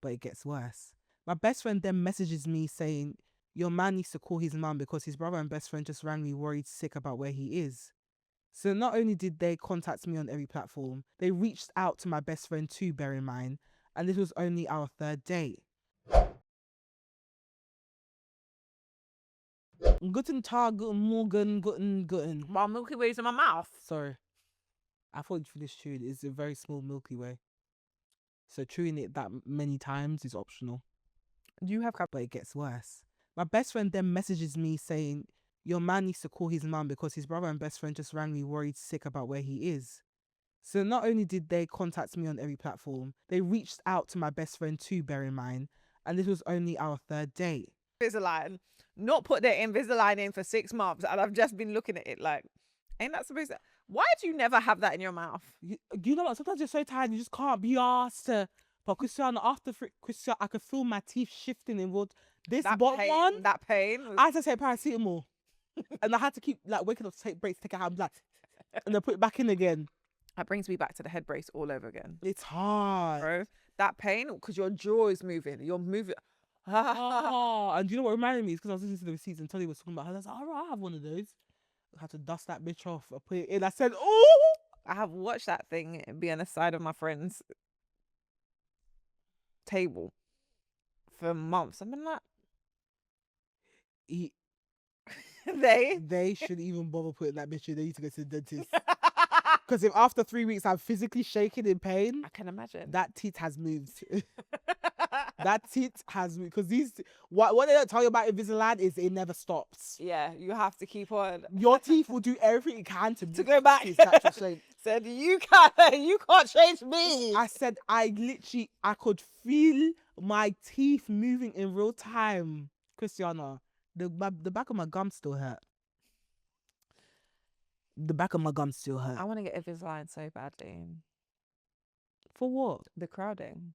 But it gets worse. My best friend then messages me saying, your man needs to call his mum because his brother and best friend just rang me worried sick about where he is. So not only did they contact me on every platform, they reached out to my best friend too, bear in mind, and this was only our third date. Guten Tag, guten Morgen, guten. Well, Milky Way's in my mouth. Sorry. I thought you finished chewing. It's a very small Milky Way. So chewing it that many times is optional. You have But it gets worse. My best friend then messages me saying, your man needs to call his mum because his brother and best friend just rang me worried sick about where he is. So not only did they contact me on every platform, they reached out to my best friend too, bear in mind, and this was only our third date. Invisalign, not put their Invisalign in for 6 months, and I've just been looking at it like, ain't that supposed to? Why do you never have that in your mouth? You know what? Sometimes you're so tired, you just can't be asked to. But Christian, Christian, I could feel my teeth shifting in wood. That pain. I had to take paracetamol, and I had to keep like waking up to take breaks, take a hand, like, and then put it back in again. That brings me back to the head brace all over again. It's hard, bro. That pain because your jaw is moving. You're moving. And you know what reminded me is because I was listening to the receipts and Tony was talking about her. I was like, all right, I have one of those. I had to dust that bitch off. I put it in. I said, oh. I have watched that thing be on the side of my friend's table for months. I've been like, they shouldn't even bother putting that bitch in. They need to go to the dentist. Because if after 3 weeks I'm physically shaking in pain, I can imagine that teeth has moved. That teeth has moved. Because these, what they don't tell you about Invisalign is it never stops. Yeah, you have to keep on. Your teeth will do everything it can to go back to its natural shape. Said you can't change me. I said I could feel my teeth moving in real time. Christiana, the back of my gum still hurt. The back of my gum still hurt. I want to get Invisalign so badly. For what? The crowding.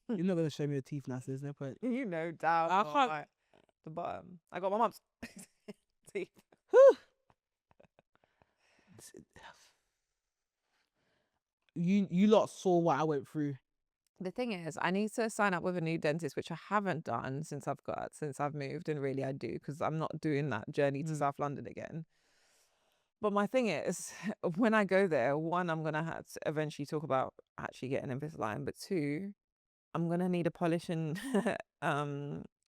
You're not going to show me your teeth now, so there's no point. You know, down. I can't. Right, the bottom. I got my mum's teeth. You lot saw what I went through. The thing is, I need to sign up with a new dentist, which I haven't done since I've moved, and really I do, because I'm not doing that journey to South London again. But my thing is, when I go there, one, I'm gonna have to eventually talk about actually getting Invisalign, but two, I'm gonna need a polish and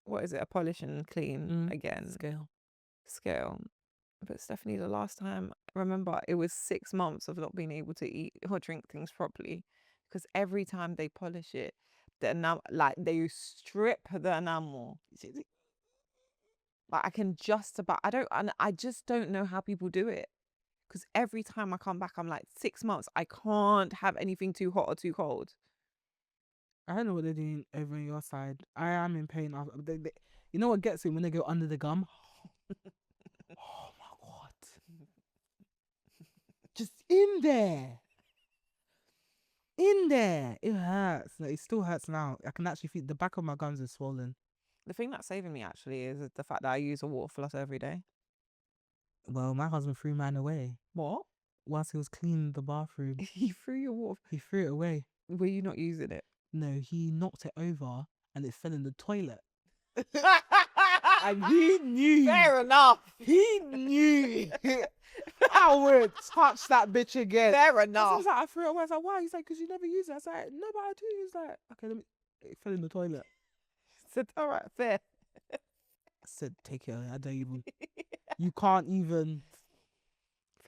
what is it? A polish and clean again. Scale. But Stephanie, the last time, remember, it was 6 months of not being able to eat or drink things properly. Because every time they polish it, the enamel, like they strip the enamel. Like I can just about, I just don't know how people do it. Because every time I come back, I'm like 6 months, I can't have anything too hot or too cold. I don't know what they're doing over on your side. I am in pain. You know what gets me when they go under the gum? Oh my God. Just in there. It hurts. It still hurts now. I can actually feel the back of my gums is swollen. The thing that's saving me actually is the fact that I use a water floss every day. Well, my husband threw mine away. What? Whilst he was cleaning the bathroom. He threw your water? He threw it away. Were you not using it? No, he knocked it over and it fell in the toilet. And he knew. Fair enough. He knew. I wouldn't touch that bitch again. Fair enough. I was like, I threw it away. I was like, why? He's like, because you never use it. I was like, no, but I do. He's like, okay, it fell in the toilet. I said, all right, fair. I said, take it. I don't even. You can't even.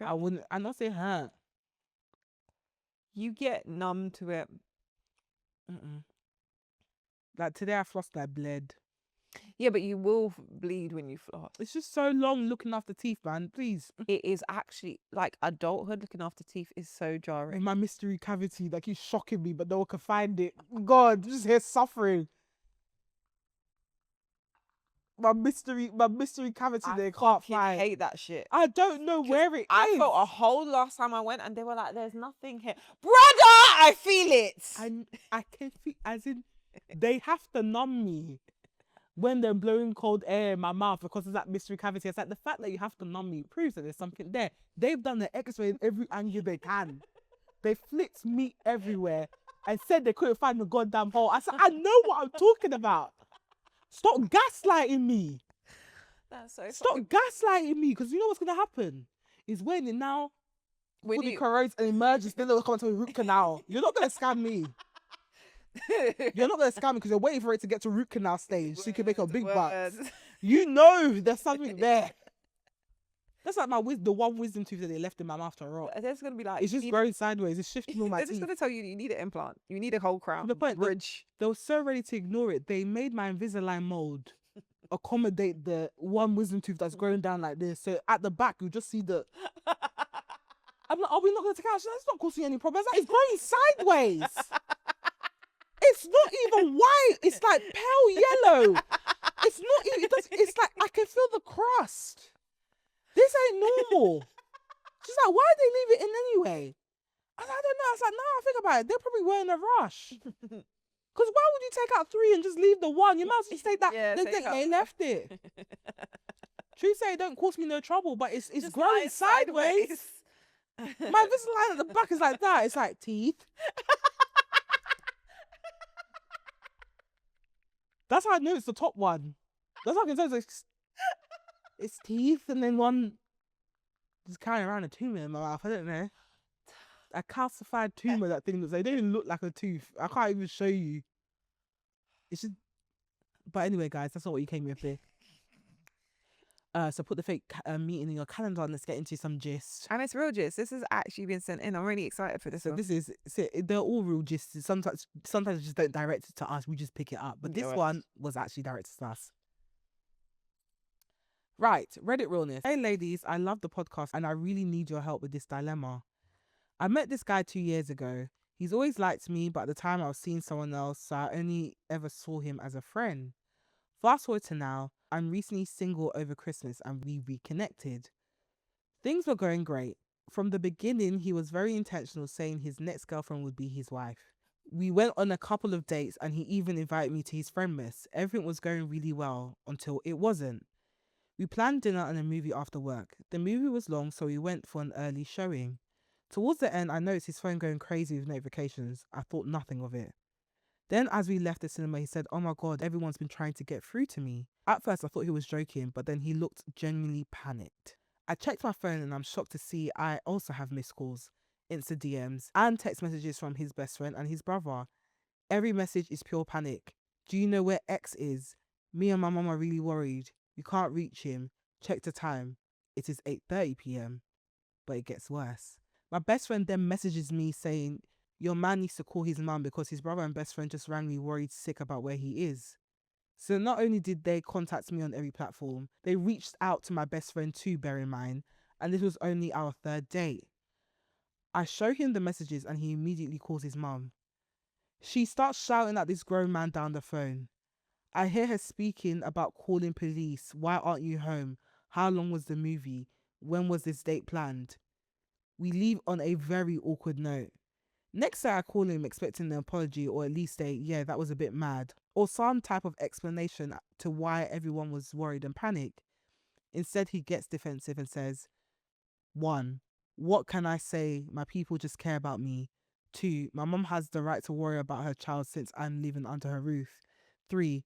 I wouldn't. I'm not saying hurt. You get numb to it. Like today, I flossed, I bled. Yeah, but you will bleed when you floss. It's just so long looking after teeth, man. Please. It is actually like adulthood looking after teeth is so jarring. My mystery cavity that keeps shocking me, but no one can find it. God, just here suffering. My mystery cavity they can't find. I hate that shit. I don't know where it is. I felt a hole last time I went and they were like, there's nothing here. Brother, I feel it. I can feel, as in, they have to numb me when they're blowing cold air in my mouth because of that mystery cavity. It's like the fact that you have to numb me proves that there's something there. They've done the x-ray in every angle they can. They flicked meat everywhere and said they couldn't find the goddamn hole. I said, I know what I'm talking about. Stop gaslighting me. That's so Stop funny. gaslighting me, because you know what's gonna happen is when it now When fully you- corrodes and emerges, then they'll come to a root canal. You're not gonna scam me. You're not gonna scam me because you're waiting for it to get to root canal stage so you can make a big bucks. You know there's something there. That's like the one wisdom tooth that they left in my mouth to rot. They're just gonna be like, It's just growing sideways. It's shifting all my they're just teeth. gonna tell you you need an implant. You need a whole crown. The point, bridge. they were so ready to ignore it. They made my Invisalign mold accommodate the one wisdom tooth that's growing down like this. So at the back, you just see the. I'm like, are we not going to take out? That's not causing any problems. It's growing sideways. It's not even white. It's like pale yellow. It's not even. It's like I can feel the crust. This ain't normal. She's like, why did they leave it in anyway? I don't know. I was like, no, I think about it. They probably were in a rush. Because why would you take out 3 and just leave the 1? You might as well just take that. Yeah, they left it. True say it don't cause me no trouble, but it's Just growing lying sideways. My Invisalign at the back is like that. It's like teeth. That's how I know it's the top one. That's how I can tell it's teeth and then one just carrying around a tumor in my mouth. I don't know. A calcified tumor, that thing looks like. They didn't look like a tooth. I can't even show you. It's just. But anyway, guys, that's not what you came here for. So put the fake meeting in your calendar and let's get into some gist. And it's real gist. This has actually been sent in. I'm really excited for this So one. this is, they're all real gists. Sometimes they just don't direct it to us. We just pick it up. But this one was actually directed to us. Right, Reddit Realness. Hey ladies, I love the podcast and I really need your help with this dilemma. I met this guy 2 years ago. He's always liked me, but at the time I was seeing someone else, so I only ever saw him as a friend. Fast forward to now, I'm recently single over Christmas and we reconnected. Things were going great. From the beginning, he was very intentional, saying his next girlfriend would be his wife. We went on a couple of dates and he even invited me to his friend list. Everything was going really well until it wasn't. We planned dinner and a movie after work. The movie was long, so we went for an early showing. Towards the end, I noticed his phone going crazy with notifications. I thought nothing of it. Then as we left the cinema, he said, "Oh my God, everyone's been trying to get through to me." At first, I thought he was joking, but then he looked genuinely panicked. I checked my phone and I'm shocked to see I also have missed calls, Insta DMs, and text messages from his best friend and his brother. Every message is pure panic. Do you know where X is? Me and my mum are really worried. You can't reach him. Check the time. It is 8:30 p.m. But it gets worse. My best friend then messages me saying, "Your man needs to call his mum because his brother and best friend just rang me worried sick about where he is." So not only did they contact me on every platform, they reached out to my best friend too, bear in mind, and this was only our 3rd date. I show him the messages and he immediately calls his mum. She starts shouting at this grown man down the phone. I hear her speaking about calling police. Why aren't you home? How long was the movie? When was this date planned? We leave on a very awkward note. Next day I call him expecting an apology or at least yeah, that was a bit mad, or some type of explanation to why everyone was worried and panicked. Instead, he gets defensive and says, 1. What can I say? My people just care about me. 2. My mum has the right to worry about her child since I'm living under her roof. 3.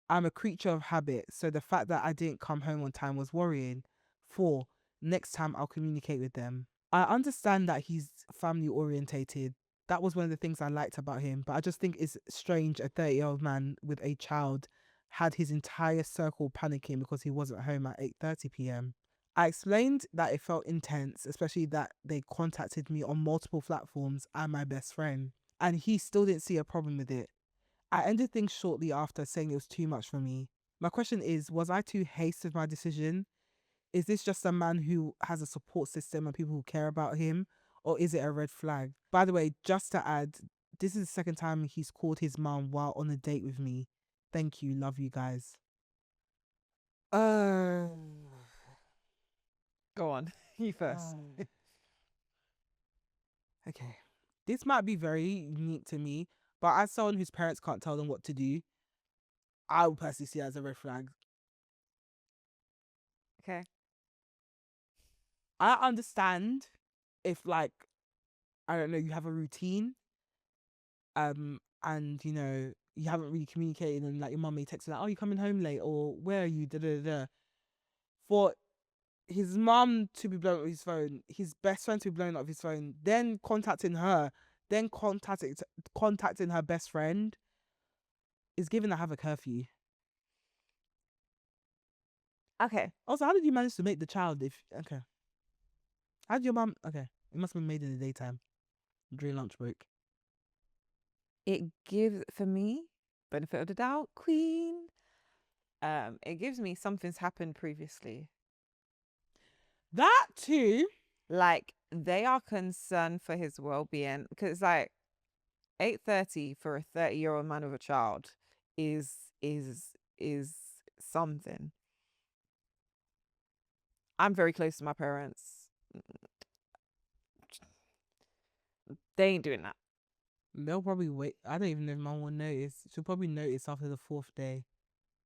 I'm a creature of habit, so the fact that I didn't come home on time was worrying. 4. Next time I'll communicate with them. I understand that he's family orientated. That was one of the things I liked about him, but I just think it's strange a 30-year-old man with a child had his entire circle panicking because he wasn't home at 8:30 p.m. I explained that it felt intense, especially that they contacted me on multiple platforms and my best friend, and he still didn't see a problem with it. I ended things shortly after, saying it was too much for me. My question is, was I too hasty with my decision? Is this just a man who has a support system and people who care about him? Or is it a red flag? By the way, just to add, this is the second time he's called his mum while on a date with me. Thank you. Love you guys. Go on. You first. Okay. This might be very unique to me, but as someone whose parents can't tell them what to do, I would personally see it as a red flag. Okay. I understand if, like, I don't know, you have a routine and you know you haven't really communicated, and like your mum may text you like, "Oh, you coming home late?" or "Where are you?" Da da da. For his mum to be blown up his phone, his best friend to be blown up his phone, then contacting her, then contacting her best friend, is giving her have a curfew. Okay. Also, how did you manage to make the child? If okay, how did your mum? Okay, it must have been made in the daytime during lunch break. It gives, for me, benefit of the doubt, queen. It gives me something's happened previously. That too. Like they are concerned for his well-being, because like 8:30 for a 30-year-old man with a child is is something. I'm very close to my parents. They ain't doing that. They'll probably wait. I don't even know if mum will notice. She'll probably notice after the 4th day.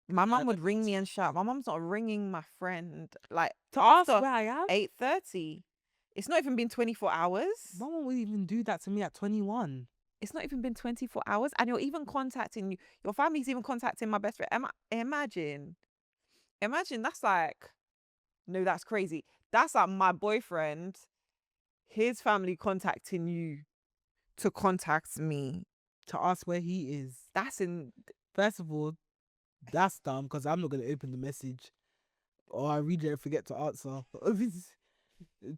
My mum would ring me and shout. My mum's not ringing my friend like To ask after where I am? 8:30. It's not even been 24 hours. Mum would even do that to me at 21. It's not even been 24 hours, and you're even contacting your family's even contacting my best friend. Imagine that's like, no, that's crazy. That's like my boyfriend, his family contacting you to contact me. To ask where he is. That's in. First of all, that's dumb because I'm not going to open the message. Or I read it and forget to answer.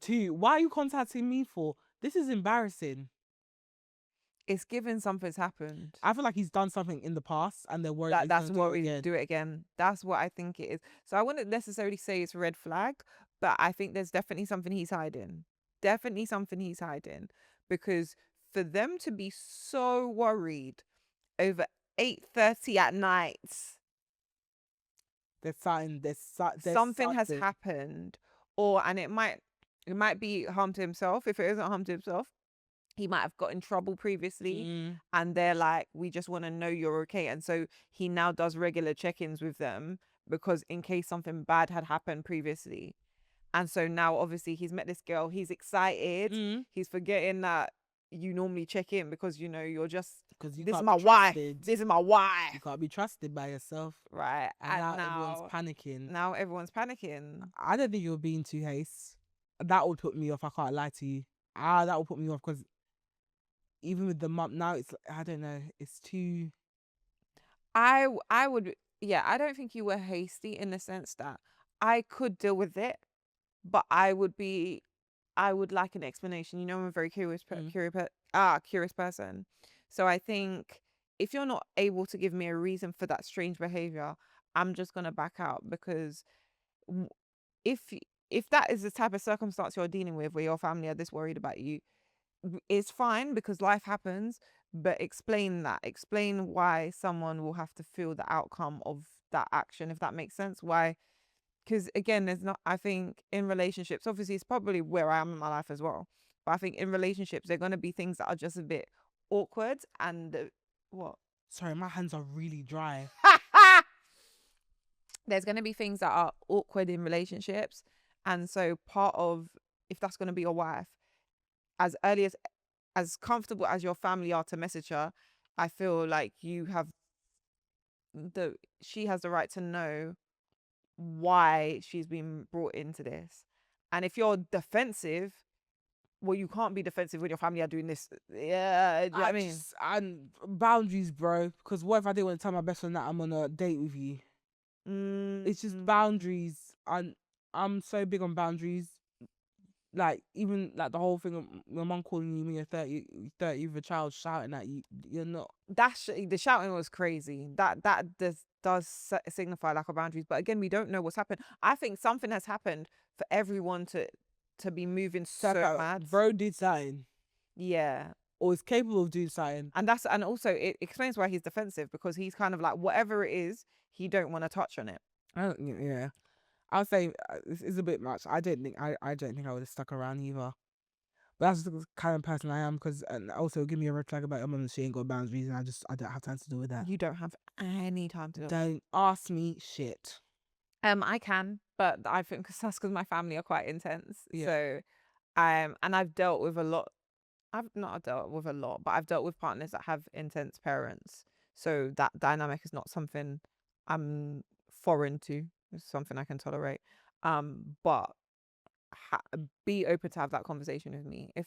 2, why are you contacting me for? This is embarrassing. It's given something's happened. I feel like he's done something in the past and they're worried That's what we again. do it again. That's what I think it is. So I wouldn't necessarily say it's a red flag, but I think there's definitely something he's hiding. Definitely something he's hiding. Because for them to be so worried over 8:30 at night, There's something has happened. And it might be harm to himself. If it isn't harm to himself, he might have got in trouble previously, and they're like, we just want to know you're okay. And so he now does regular check-ins with them because in case something bad had happened previously. And so now obviously he's met this girl, he's excited, he's forgetting that you normally check in because you know you're just, because this is my wife. This is my wife. You can't be trusted by yourself. Right. And now everyone's panicking. Now everyone's panicking. I don't think you're being too hasty. That would put me off. I can't lie to you. That would put me off because even with the mum now, it's I don't know. It's too. I would, yeah. I don't think you were hasty in the sense that I could deal with it, but I would like an explanation. You know, I'm a very curious person. So I think if you're not able to give me a reason for that strange behavior, I'm just gonna back out, because if that is the type of circumstance you're dealing with where your family are this worried about you, it's fine because life happens, but explain why someone will have to feel the outcome of that action, if that makes sense. Why? Because again, there's not, I think in relationships, obviously it's probably where I am in my life as well, but I think in relationships there are going to be things that are just a bit awkward, and what? Sorry, my hands are really dry. There's going to be things that are awkward in relationships, and so part of, if that's going to be your wife, as early as comfortable as your family are to message her, I feel like she has the right to know why she's been brought into this. And if you're defensive, well, you can't be defensive when your family are doing this. Yeah, do you know what I mean? And boundaries, bro. Because what if I didn't want to tell my best friend that I'm on a date with you? It's just boundaries, and I'm so big on boundaries. Like even like the whole thing of my mum calling you when you're 30 with a child shouting at you, you're not. The shouting was crazy. That does signify lack of boundaries. But again, we don't know what's happened. I think something has happened for everyone to be moving so mad. Bro did something. Yeah. Or is capable of doing something. And also it explains why he's defensive, because he's kind of like, whatever it is, he don't want to touch on it. Yeah. I'll say this is a bit much. I don't think I would have stuck around either. But that's the kind of person I am, because and also give me a red flag about your mum, she ain't got boundaries, and I don't have time to deal with that. You don't have any time to do it. Don't ask me shit. I can, but I think that's because my family are quite intense. Yeah. So and I've dealt with a lot I've not dealt with a lot, but I've dealt with partners that have intense parents. So that dynamic is not something I'm foreign to. It's something I can tolerate. But be open to have that conversation with me. If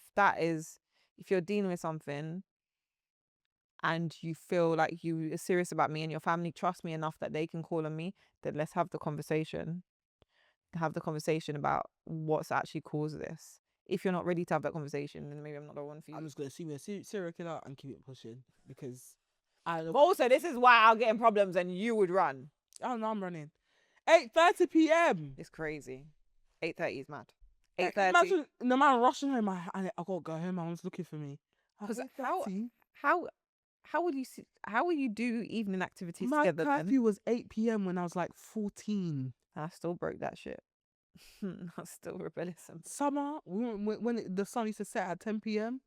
you're dealing with something and you feel like you are serious about me and your family trust me enough that they can call on me, then let's have the conversation. Have the conversation about what's actually caused this. If you're not ready to have that conversation, then maybe I'm not the one for you. I'm just gonna assume you're a serial killer and keep it pushing because I But also, this is why I'll get in problems and you would run. Oh no, I'm running. 8:30 p.m. It's crazy. 8:30 is mad. 8:30. Imagine the man rushing home. I gotta go home. My mom's looking for me. Because how would you see? How will you do evening activities My together? curfew Then was 8 p.m. when I was like 14. I still broke that shit. I'm still rebellious. Summer when the sun used to set at 10 p.m.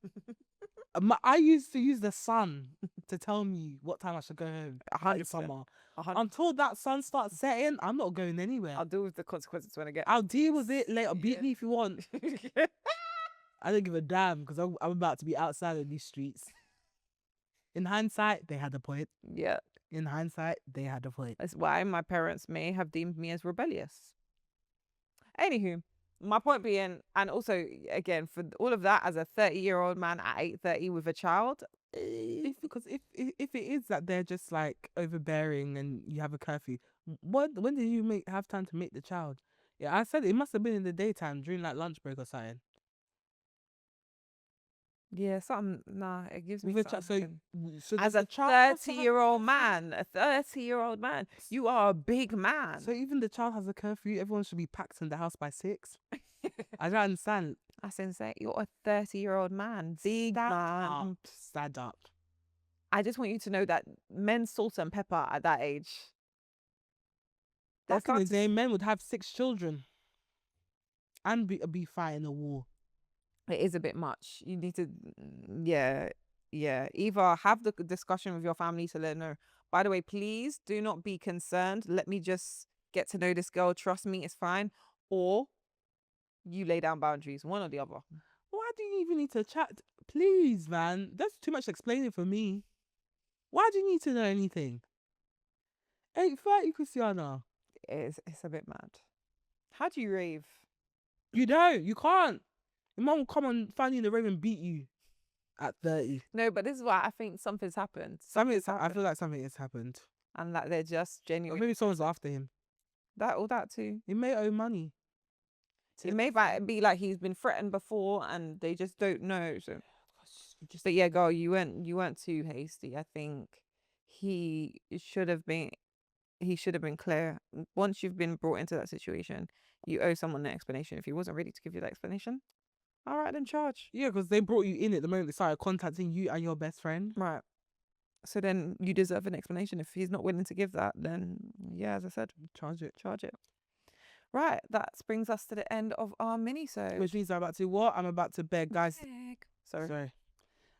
I used to use the sun to tell me what time I should go home. 100%. Summer. Until that sun starts setting, I'm not going anywhere. I'll deal with the consequences when I get. I'll deal with it later. Beat me if you want. I don't give a damn because I'm about to be outside of these streets. In hindsight, they had a point. Yeah. In hindsight, they had a point. That's why my parents may have deemed me as rebellious. Anywho, my point being, and also again for all of that, as a 30-year-old man at 8:30 with a child, because if it is that they're just like overbearing and you have a curfew, when did you have time to meet the child? Yeah, I said it must have been in the daytime during like lunch break or something. Yeah, something. Nah, it gives me With something. So as a 30-year-old man, you are a big man. So even the child has a curfew. Everyone should be packed in the house by 6. I don't understand. That's insane. You're a 30-year-old man, big man. Stand up. I just want you to know that men's salt and pepper at that age. Back in the day, men would have 6 children and be fighting a war. It is a bit much. You need to, yeah. Either have the discussion with your family to let them know. By the way, please do not be concerned. Let me just get to know this girl. Trust me, it's fine. Or you lay down boundaries, one or the other. Why do you even need to chat? Please, man. That's too much explaining for me. Why do you need to know anything? 8:30, Christiana. It's a bit mad. How do you rave? You don't. You can't. Your mom will come and find you in the rave and beat you at 30. No, but this is why I think something's happened. I feel like something has happened. And that they're just genuine. Or maybe someone's after him. That too. He may owe money. It may be like he's been threatened before and they just don't know. So, but yeah, girl, you weren't too hasty. I think he should have been clear. Once you've been brought into that situation, you owe someone an explanation. If he wasn't ready to give you that explanation, all right, then charge. Yeah, because they brought you in at the moment they started contacting you and your best friend. Right. So then you deserve an explanation. If he's not willing to give that, then yeah, as I said, charge it. Right, that brings us to the end of our mini-sode. Which means I'm about to what? I'm about to beg, guys. Sorry.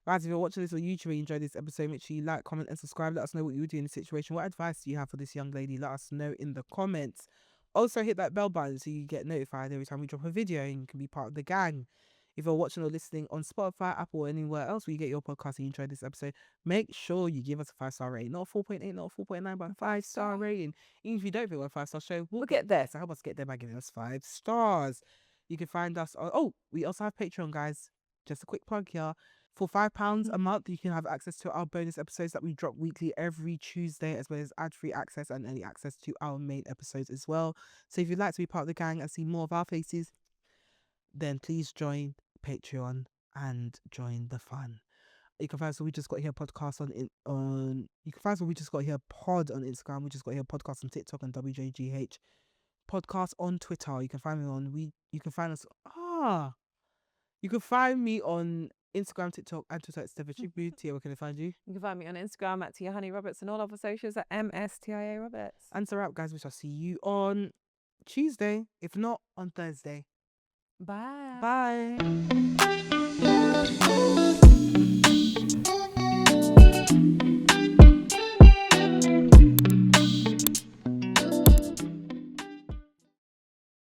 Guys, if you're watching this on YouTube and you enjoyed this episode, make sure you like, comment and subscribe. Let us know what you would do in this situation. What advice do you have for this young lady? Let us know in the comments. Also, hit that bell button so you get notified every time we drop a video and you can be part of the gang. If you're watching or listening on Spotify, Apple, or anywhere else where you get your podcast and you enjoyed this episode, make sure you give us a 5-star rating. Not 4.8, not 4.9, but a 5-star rating. Even if you don't think we're a 5-star show, we'll get there. So help us get there by giving us 5 stars. You can find us on... Oh, we also have Patreon, guys. Just a quick plug here. For £5 a month, you can have access to our bonus episodes that we drop weekly every Tuesday, as well as ad-free access and early access to our main episodes as well. So if you'd like to be part of the gang and see more of our faces, then please join Patreon and join the fun. You can find us on We Just Got Here podcast on you can find us on We Just Got Here pod on Instagram. We Just Got Here podcast on TikTok and WJGH podcast on Twitter. You can find me on you can find me on Instagram, TikTok and Twitter at Steph Tia. Where can I find you? You can find me on Instagram at Tia Honey Roberts and all other socials at MSTIA Roberts. And so wrap, guys, we shall see you on Tuesday, if not on Thursday. Bye. Bye.